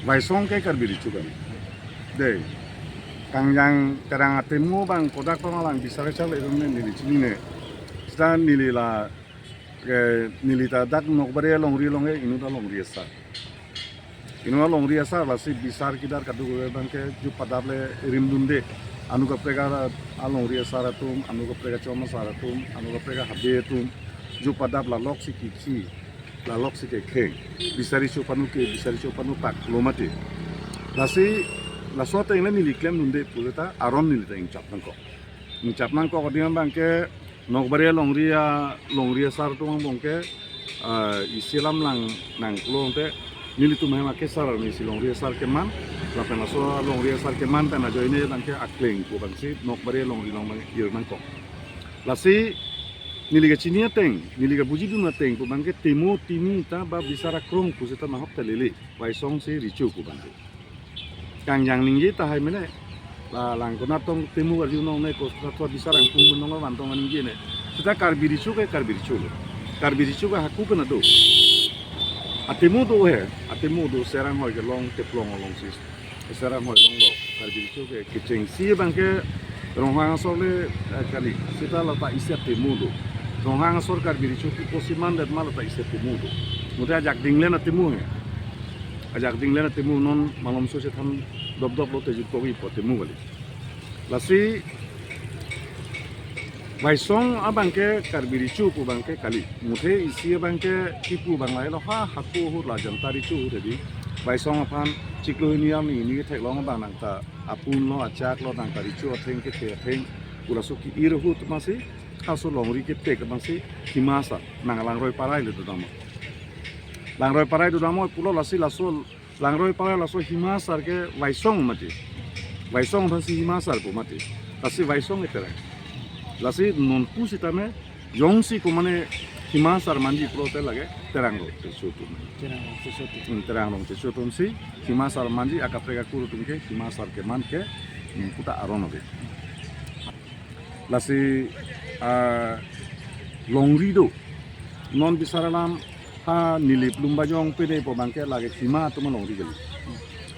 Vaisong ke karbiri chukan. De. Kangjang terang atemu bang kodak pamalang bisa kecil itu nili cini ne. Kita nili la nili tadak nokbare longri longge inu da longri esa. Inu da longri esa la si bisar kidar kadu bang ke ju padable rimdunde. Anu kaprega alongri esa ratum, anu kaprega coma saratum, anu kaprega habetum. Ju padab la lok si kiki, la lok si kekeng. Bisari chupanu ke, bisari chupanu pak lomate. Lasi la suatu yang ini diklaim nunde pulita aron nili ta ingcap nangko. Ingcap nangko kadian bangke nokbare longria sar tu bangke isilam nang pulau te nili tu memang kesar ni si longria sar keman. La pena so longria sar keman pena jo ini bangke akleng ku bangsi nokbare longri ir nangko. Lasi nili ka cinia teng, nili ka buji duna teng ku bangke temu timi ta ba bisara krong ku seta mahok telili. Waisong si ricu ku bangke. Kangjang ninggi tahai mene la langkona tong temu arju nong ne ko tua bisarang pung menong wantongan ninggi ne kita karbiri chuga haku pena do atemu do serang hoi ke long te plong long sis serang hoi long lo karbiri chuga kiceng si bangke ronghang sole kali kita la ta isi atemu do ronghang sor karbiri chuga posiman dat mal ta isi atemu do muda ajak dinglen atemu he ajak dinglen atemu non malom so se tham dop lo te jut kogi po temu kali lasi vaisong abangke karbiri chu ku bangke kali muthe isi bangke tipu banglai lo ha haku hu la jantari chu dedi vaisong aphan chiklo niam ni thek long bang nang ta apun lo achak lo nang tari chu atheng ke theng ulasu ki ir hu tmasi khaso longri ke tek bangsi himasa nang langroi parai le dama langroi parai dama pulo lasi laso langroi parai laso himasar ke vaisong mati vaisong bangsi himasar po mati lasi vaisong etera lasi non pusitame yongsi ko mane himasar manji prote lage terangro tesutum terangro tesutum si himasar manji akaprega kuru tumke himasar ke man ke puta arono be lasi longrido non bisaralam ha nilip lumbajong pede po bangke lage hima tuma longri gali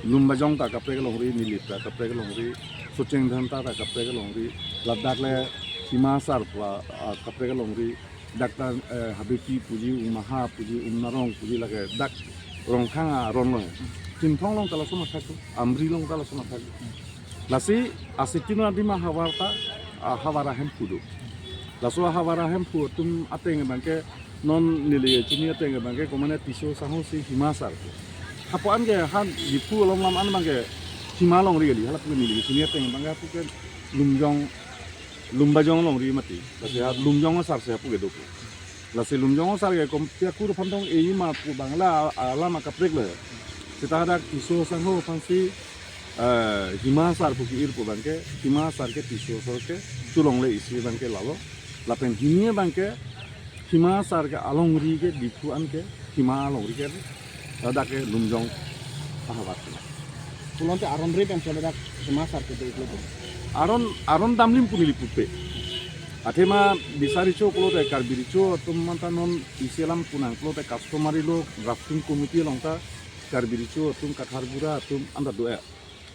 lumbajong ta akaprega longri nilip ta akaprega longri suceng dhanta ta akaprega longri ladakh le himasar pla kaprega longri dakta habeki puji umaha puji umnarong puji lage dak rongkhanga ronlo timthong long kala suma thak amri long kala suma thak lasi asikina dima hawarta hawara hem pudu laso hawara hem pu tum ateng bangke non nili chini ateng bangke komane tiso saho si himasar hapoan ge han dipu long lam an bangke himalong ri gali halap nili chini ateng bangke pu ke lumbajong longri mati lasi lumjong sar se pu gedo lasi lumjong sar ge kom tia kur phantong ei ma pu bangla alama kaprek le kita ada tiso sangho pangsi himasar pu ki ir pu bangke himasar ke tiso sor ke tulong le isi bangke lalo lapen hinie bangke himasar ke alongri ke dipuan ke himalongri ke ada ke lumjong ahawat Pulonte aron ri kan sadak himasar ke itu aron damlim punili pupe atema bisari cho klo te karbiri cho tumanta non isilam punang klo te customary lo drafting committee longta karbiri cho tum katharbura tum anda doa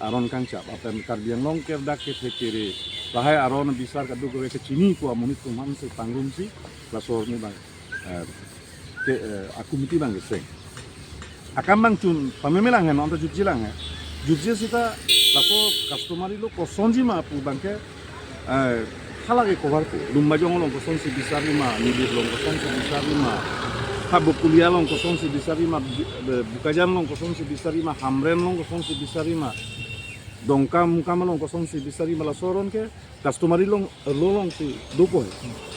aron kangcha apen karbiang long ker dak ke thekere lahai aron bisar kadu go ke chini ko amuni tumhan se tangrum si la sor ni bang ke committee bang seng akam bang chun pamemelang he non ta jujilang he jujia sita laso customary lo kosonji ma pu bangke halage cover ko lumbajong long kosonsi bisari ma nibir long kosonsi bisari ma habukulia long kosonsi bisari ma bukajan long kosonsi bisari ma hamren long kosonsi bisari ma dongkam long kosonsi bisari ma lasoron ke customary long lolong si dopo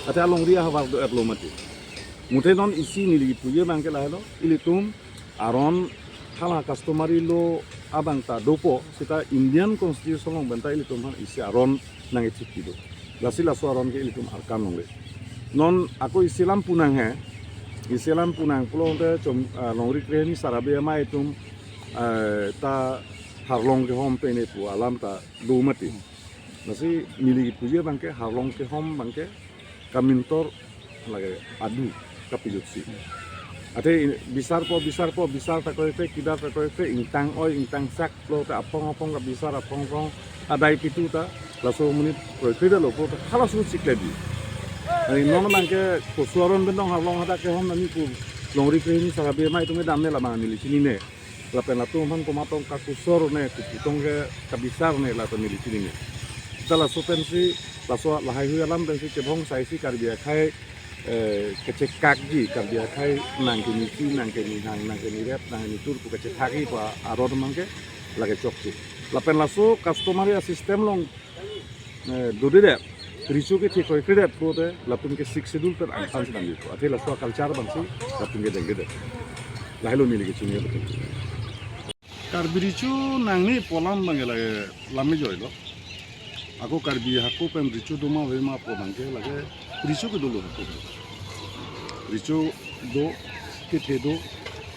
ate along ria hawar do erlo mati mute non isi nili puye bangke lahelo ilitum aron hala customary lo abang ta dopo sita Indian constitution long benta ili tumhan isi aron nang etik itu lasi laso aron ke ili tum arkan long le non aku isilam punang he isilam punang pulau te com longri kreni sarabe ma itum ta harlong ke hom pene pu alam ta do mati lasi mili puja bangke harlong ke hom bangke kamintor lage adu kapijutsi Ate besar tak kau itu kidar tak kau itu intang sak lo tak apong tak besar apong adai pitu ta langsung menit kau itu dah lo kau kalau sulit lagi. Ini non mangke kusuaron bentong halong ada kehon nani ku longri ini salah biar mai itu medamne lah mana nili sini ne. Lapen latu man komatong kakusor ne kuputong ke kabisar ne lapen nili sini ne. Setelah sopensi laso lahai hui alam pensi cebong saya si karbia kai kecek kaki karbia kai nang kini hang nang kini rep nang kini tur ku kecek kaki pa arod mangke lagi cokci. Lapen laso customer ya sistem long dodi deh ricu ke tikoi kredit ko te lapun ke sik schedule per angkan sedang itu. Ate laso culture bangsi lapun ke dengge deh. Lahilo nili ke cini betul. Karbiricu nang ni polam bangke lagi lami joy lo. Aku karbi aku pem ricu doma wema po bangke lagi ricu ke dulu aku. Ricu do ke tedo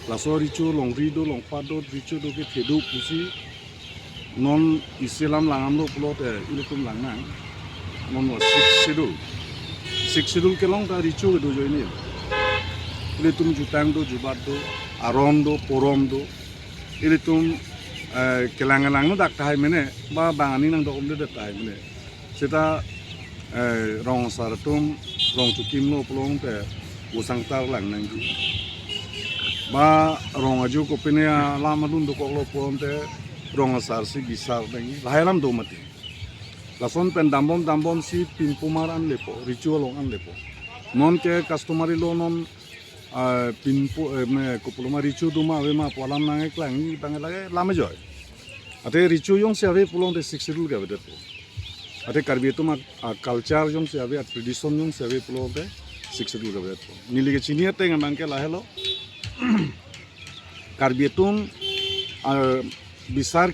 laso ricu long rido long pado ricu do ke tedo pusi non Islam langam lo pulo te ilutum langang non was six schedule ke long ta ricu ke do jo ini. Ilutum jutang do jubat do arom do porom do ilutum kelangan-langan dak tahay mene ba bangani nang dokum de tahay mene sita rong sartum rong tukim lo pelong te usang tar lang nang ju ba rong aju ko pine lama dun do ko lo pelong te rong sar si bisar nang lahelam do mati lason pen dambom si pinpumaran lepo ritual an lepo non ke customary lo non pinpu me kupuluma ricu duma wema polam nang eklang bang lagi lama joy ate ricu yong siawe pulong de siksidul ga bedet ate karbi itu mak culture yong siawe tradition yong siawe pulong de siksidul ga bedet nili ke chini ate ngang bangke lahelo karbi itu bisar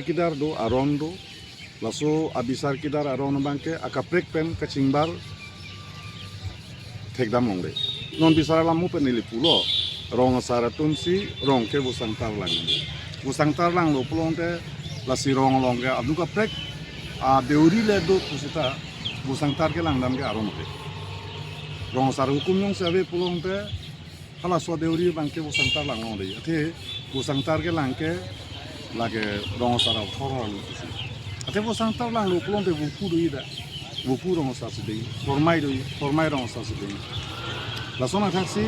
kidar do arondo laso abisar kidar aron bangke akaprek pen kacingbar tekdam longre non bisara lamu penili pulo rong saratun si rong ke busang tar lang lo pulong te lasi rong long ke adu ka prek deuri le do pusita busang tar ke lang dam ke aron te rong sar hukum yong sabe pulong te hala so deuri bang ke busang tar lang long de ate busang tar ke lang ke lage rong sar thoro lo pusi ate busang tar lang lo pulong te bupu do ida bupu rong sar se de formai rong sar se de la zona taxi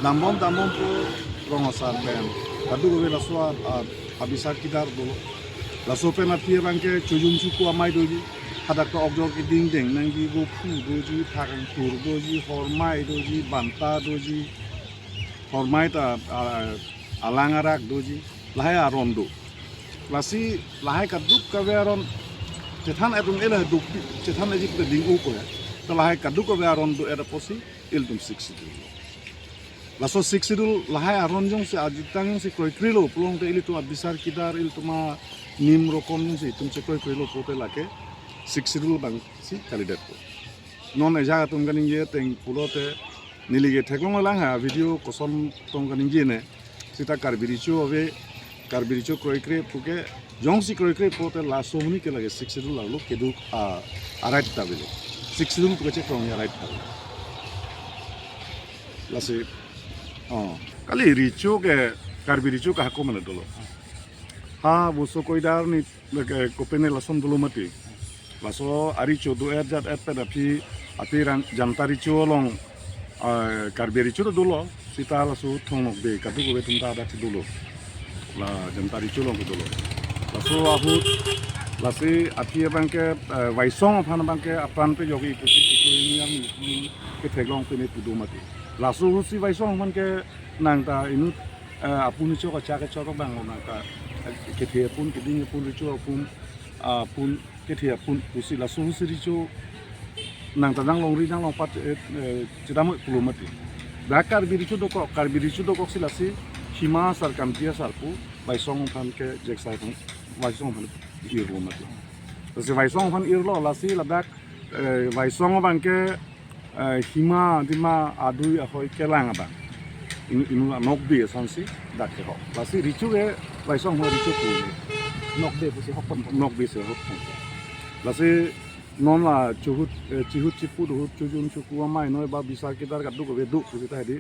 dambom po rong sar ben kadu go la so abisar kidar dolo la so pe na pie bangke chujum chuku amai doji hadak to okjor ki ding ding nangi bupu doji thakang tur doji formai doji banta doji formai ta alangarak doji lahai arondo lasi lahai kaduk kaveron cetan edung elah duk cetan aji pe ding uko ya lahai kaduk kaveron do era posi iltum 6 laso 6 lahai aron jong si ajitang si koi krilo pulong te ili tu abisar kidar il tuma nim rokom si tum se koi krilo pote lake 6 bang si kalidet po non eja tum ganing ye teng pulote nilige teklong lang ha video kosom tong ganing ye ne sita karbirichu ove karbirichu koi kre puke jong si koi kre pote la somni ke lage 6 lalu kedu arait tabile 6 puke che krong arait tabile lasi kali ricu ke karbi ricu ke aku mana dulu ha buso koidar ni kopene lason dulu mati laso aricu do erjat eped api janta ricu long karbi ricu dulu sita lasu thonok de kadu go betunta ada dulu la janta ricu long dulu laso ahu lasi api bangke waisong aphan bangke apran pe jogi pusi ini am ke teglong pe ne pudu mati lasu si vaisong man ke nang ta inu apun cho ka cha ke cho bang nang ta ke the pun ke ding pun cho pun ke the pun pusi lasu si ri cho nang ta nang long ri nang long pat chidam kulumati dakar bi ri cho do ko kar bi ri cho do ko si lasi hima sar kam tia sar pu vaisong phan ke jek sai pun vaisong phan ir lo mati si vaisong phan ir lo lasi ladak vaisong bang ke hima dima adui ahoy kelang abang inu nokbe sansi dakke ho lasi ricu ge vaisong ho ricu pu nokbe pusi hokon nokbe se hokon lasi non la chuhut chihut chipu duhut chujun chuku amai noi ba bisar kita kat du ko vedu kita di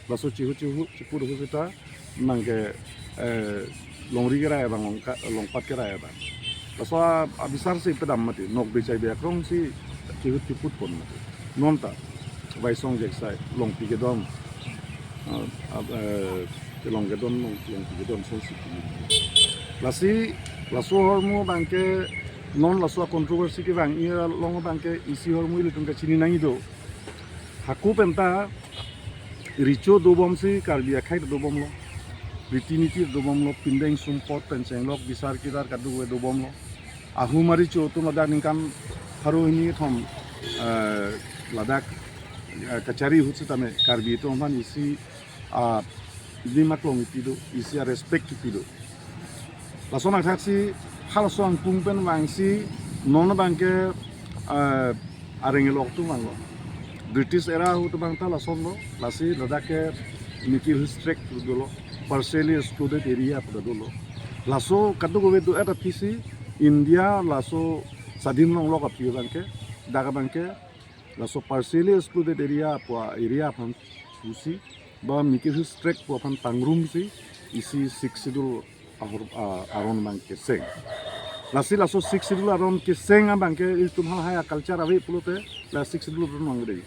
laso chihut chipu duhut kita mangke longri kira ya bang longpat kira ya bang laso abisar si pedam mati nok becai biak rong si chihut chiput pon mati non ta vai song jek sai long pi ke dom ke long ke dom long pi ke dom so si lasi laso hormo bangke non la sua kontroversi ke bang ia long bangke isi hormu ile tungka chini nangi do haku penta richo do bom si karbia khai do bom lo ritiniti do bom lo pindeng sumpot penceng lok bisar kidar kadu do bom lo ahu mari cho tu ladak ningkan haru ini thom ladak kachari hutsi tame karbi to man isi dimak long itido isi respect itido la sona taksi hal soang pungpen wangsi non bangke arengel waktu manglo British era hu tu bangta la sonlo lasi ladake mikil restrict dulu partially excluded area pada dulu laso kadu gobe tu eta pisi India laso sadin long lo kapi bangke daga bangke laso partially excluded area apa area pan pusi ba mikil restrict po pan pangrum si isi siksidul aron bangke seng lasi laso siksidul aron ke seng bangke itu hal haya culture awe pulote la siksidul aron mangde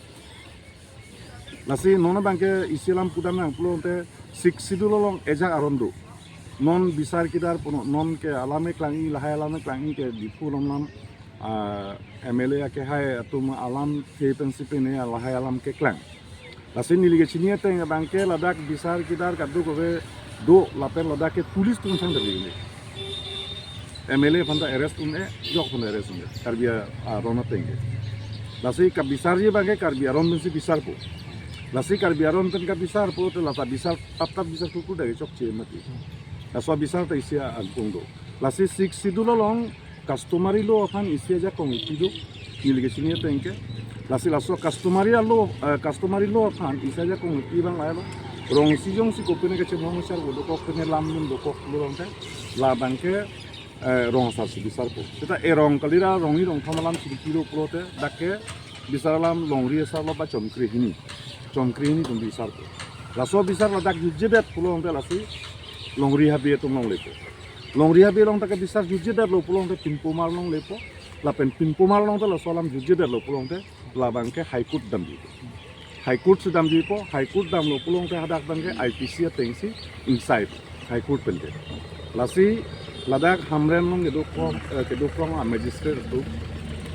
lasi nona bangke Islam pudana pulote siksidul long ejak aron do non bisar kidar puno non ke alame klangi lahai alame klangi ke dipu long lam MLA ke hai atum alam ke pensipe ne lahai alam ke klang lasi nilige chinia teng bangke ladak bisar kidar kadu kowe do lapen ladak ke pulis tun sang dari ini MLA panda arrest unne jok panda arrest unne karbia rona tenge lasi ka bisar je bangke karbia ron si bisar po lasi karbia ron ten ka bisar po te lata bisar tap bisar kuku dari chok che mati aswa bisar ta isia angkung do lasi sik sidulo long customary lo afan isia ja kong itido nilige chinia tenge lasi laso customary lo afan isia ja kong itibang laelo rong sijong si kopene ke chemong sar go doko pene lamnun doko lorong te la bangke rong sar si bisar po kita rong kalira rongi rong thamalam si kilo plote dakke bisaralam longri sar lo ba chomkri hini tum bisar po laso bisar la dak jujebet pulong te lasi longri habi tum long lepo longri habi long tak bisar jujebet lo pulong te pinpomar long lepo la pen pinpomar long te la solam jujebet lo pulong te la bangke high court dam di High Court sedam jipo, High Court dam lo pulong te hadak bangke IPC tengsi inside High Court pente. Lasi ladak hamren long kedokong a magistrate tu,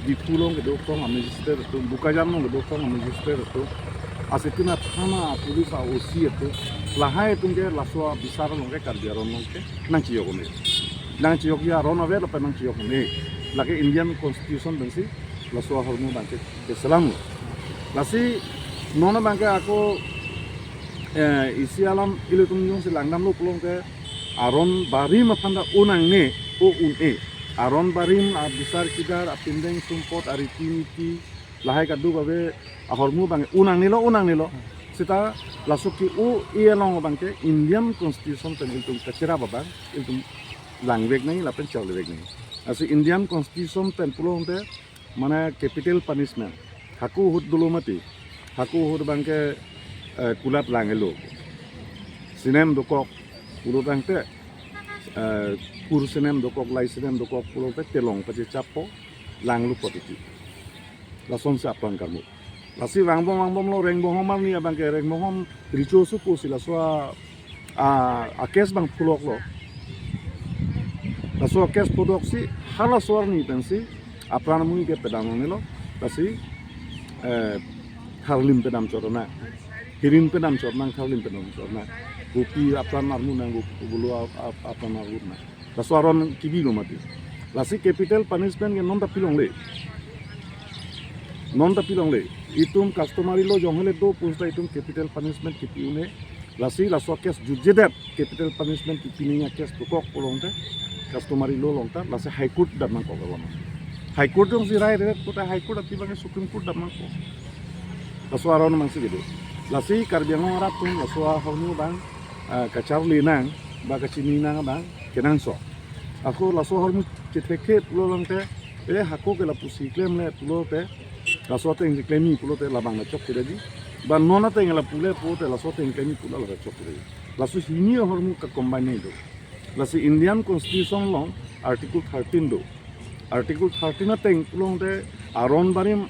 di pulong kedokong a magistrate tu, bukajam long kedokong a magistrate tu, asitina thana pulis a OC tu, lahai tungke laswa bisar long ke karbiaron long ke nang ciyok ne, nang ciyok ya rona ve lapan nang ciyok ne, lagi Indian Constitution tengsi laswa hormu bangke Islam lo, lasi nona bangke aku isi alam ilutung yung si langgam lo pulong ke aron barim apanda unang ne o une aron barim bisar kidar apindeng sumpot aritiniti lahai kadu babe ahormu bangke unang nilo sita lasuki o ielong bangke Indian Constitution ten ilutung kacira babang ilutung langweg nai lapen chalweg nai asi Indian Constitution ten pulong te mana capital punishment haku hud dulu mati haku hur bangke kulat langelo sinem dokok pulo bangte kur sinem dokok lai sinem dokok pulo te telong pace chapo langlu potiti lason sa apang kamu lasi wangbom lo rengbom homar ni bangke rengbom hom richo su ko sila swa a kes bang pulok lo laso kes podok si hala swar ni pensi apran mui ke pedang ni lo lasi Harlim pedam corona, hirin pedam corona, harlim pedam corona, buki aplan marmu nang bulu aplan marmu na. Lasuaron kibi lo mati. Lasi capital punishment yang non tapilong le. Itum customary lo jongle do pusta itum capital punishment kipi une. Lasi lasua kes jujedat capital punishment kipi niya kes tukok polong te. Customary lo long ta. Lasi high court dam nang kok lama. High court dong si rai red kota high court ati bangke supreme court dam nang kok. Laswa ron mangsi gitu. Lasi karbiang orang pun laswa hormu bang kacau linang, bang kacini nang bang kenang so. Aku laswa hormu ceteket lolong te Ele hako ke la pusi claim le pulote la sorte en claimi pulote la bang la chok kede di. Ba nona te la pule pulote la sorte en claimi pula la chok kede. La su hini hormu ka combine do. La si Indian Constitution long Article 13 do. Article 13 na teng pulong te aron barim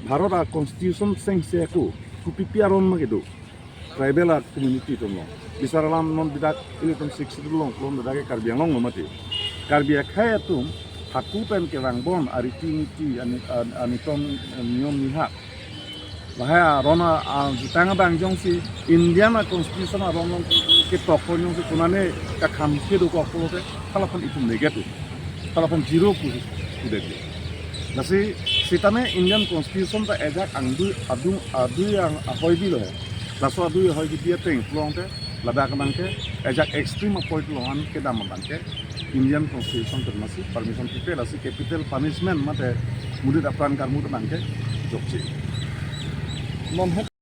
Bharat a Constitution seng se ko kupipi aron magedo. Tribal a community to long. Bisaralam non bidak eleton 60 long long bidak Karbi long mati. Karbi khaya tum hakupen ke rangbon ariti niti aniton niom niha. Bahaya rona jitanga bangjong si Indian Constitution a ron ke tokonyong si kunane ka khamke do ko apolote kalapon itu negatif. Kalapon zero kude. Nasi sitame Indian Constitution ta ejak adu yang ahoy bilo hai. Laso adu ahoy ki dia teng long te ladak bangke ejak extreme ahoy longan ke dam bangke Indian Constitution termasuk permission kita lasi capital punishment mate mudah apran karmu te bangke jokci. Non